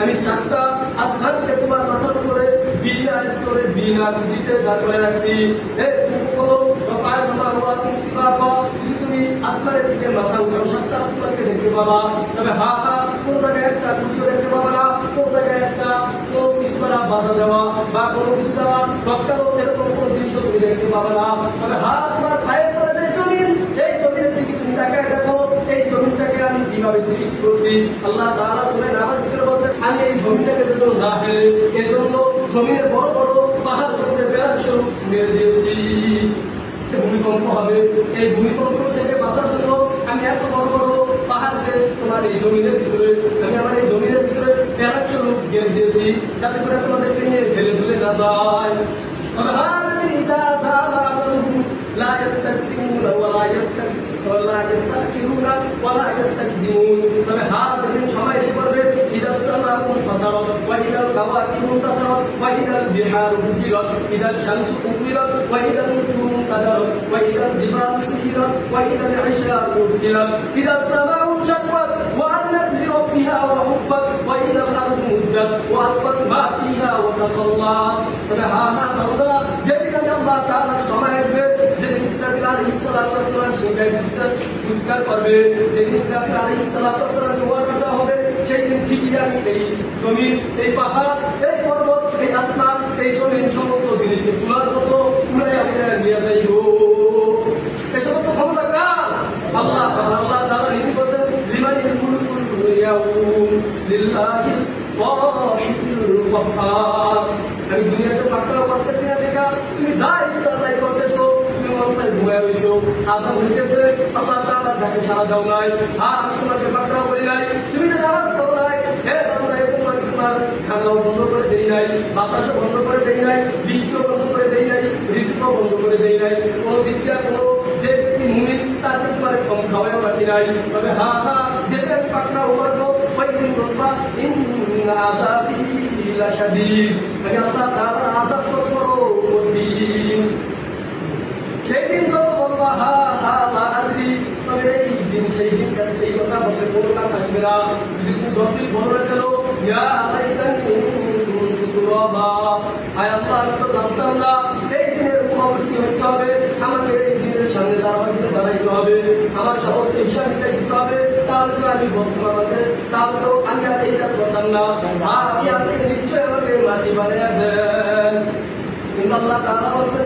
আমি সাতটা আসমানকে তোমার মাথার উপরে বিনা স্তরে বিনা দিতে দাঁড় করে রাখছি। যদি তুমি আসমানের দিকে মাথা উঠাও সাতটা আসমানকে দেখতে পাবা, তবে হা হা কোন জায়গায় একটা খুঁটিও দেখতে পাবা না, কোন জায়গায় একটা কোনো কিছু দ্বারা বাধা দেওয়া বা কোনো কিছু দ্বারা রক্তারও এরকম কোনো দৃশ্য তুমি দেখতে পাবা না। তবে হা তোমার পায়ের তলে যে জমিন, এই জমিনের দিকে তুমি তাকায় দেখো, এই জমিনটাকে আমি কিভাবে সৃষ্টি করছি। আল্লাহ তাআলা শুনেন আমার ভিতরে বলতে, আমি এই জমিনটাকে যেন না হেরে এজন্য জমিনের বড় বড় পাহাড় গুলোকে বেড়ার স্বরূপ মেরে দিয়েছি। ভূমিকম্প হবে, এই ভূমিকম্প থেকে বাঁচার জন্য আমি এত বড় বড় পাহাড়কে তোমার এই জমিনের ভিতরে, আমি আমার এই জমিনের ভিতরে বেড়ার স্বরূপ গেড়ে দিয়েছি, যাতে করে তোমাদেরকে নিয়ে ফেলে ফেলে না যায়। لا يستكبرون ولا يستأخرون ولا يستقدمون। তবে হার যেদিন সময় এসে পড়বে, إذا السماء انفطرت وإذا الكواكب انتثرت وإذا البحار فجرت وإذا الشمس كورت وإذا النجوم انكدرت وإذا الجبال سيرت وإذا العشار عطلت إذا السماء انشقت وأذنت لربها وحقت وإذا الأرض مدت وألقت ما فيها وتخلت। তবে বান্দা যেদিন আল্লাহ তাআলার সময় আসবে, যেদিন ইসরাফিল আলাইহিস সালাতু ওয়াস সালাম সেটাই উদ্ধার করবে, যেদিন ইসরাফিল আলাইহিস সালাতু ওয়াস সালাম ওয়াদা হবে, সেই দিন ঠিকই আমি এই জমিন, এই পাহাড়, এই পর্বত, এই আসমান, এই জমিন সমস্ত জিনিসকে তুলার মতো উড়াই নিয়ে যাইব। এই সমস্ত ক্ষমতা কার? আল্লাহ তাআলা নীতি বলছেন, লিমানিল মুলকুল ইয়াউম লিল্লাহিল ওয়াহিদুল ওয়াহ্হাব। আমি দুনিয়াতে পাকড়াও করতেছি না, দেখা তুমি যা ইচ্ছা তাই করতেছো, তুমি মনসাই ঘুমায় রইছো, আযান হইতেছে আল্লাহ তাআলা ডাকে সাড়া দাও নাই, আর আমি তোমাকে পাকড়াও করি নাই, তুমি যে নামাজ পড়ো নাই, হে বান্দা তোমার খানাও বন্ধ করে দেই নাই, বাতাসও বন্ধ করে দেই নাই, বৃষ্টিও বন্ধ করে দেই নাই, রিজিকও বন্ধ করে দেই নাই, কোনো দিক দিয়ে কোনো যে ব্যক্তি মুমিন তার সাথে তোমার কম খাওয়াও রাখি নাই। তবে হা হা যেটা আমি পাকড়াও করবো ওই দিন বলবা ইন্না আযাবি লাশাদীদ, আমি আল্লাহ তাআলার আযাব কত বড় কঠিন। সেই দিন যত বলবা হা হা লা আদরি, তবে এই দিন সেই দিন এই কথা বলতে কোনো কাজ আসবে না। যদি তুমি যতই বলো না কেন, ইয়া লাইতানি কুনতু তুরাবা, আয় আল্লাহ আমি তো জানতাম না এই দিনের মুখোমুখি হইতে হবে, আমাকে এই দিনের সামনে দাঁড়াইতে হবে, আমার সমস্ত হিসাব দিতে হবে, তাহলে তো আমি বলতাম আমাকে, তাহলে তো আমি আর এই কাজ করতাম না, আর আমি আজকে নিশ্চয় আমাকে মাটি বানিয়ে দেন। কিন্তু আল্লাহ তাআলা বলছেন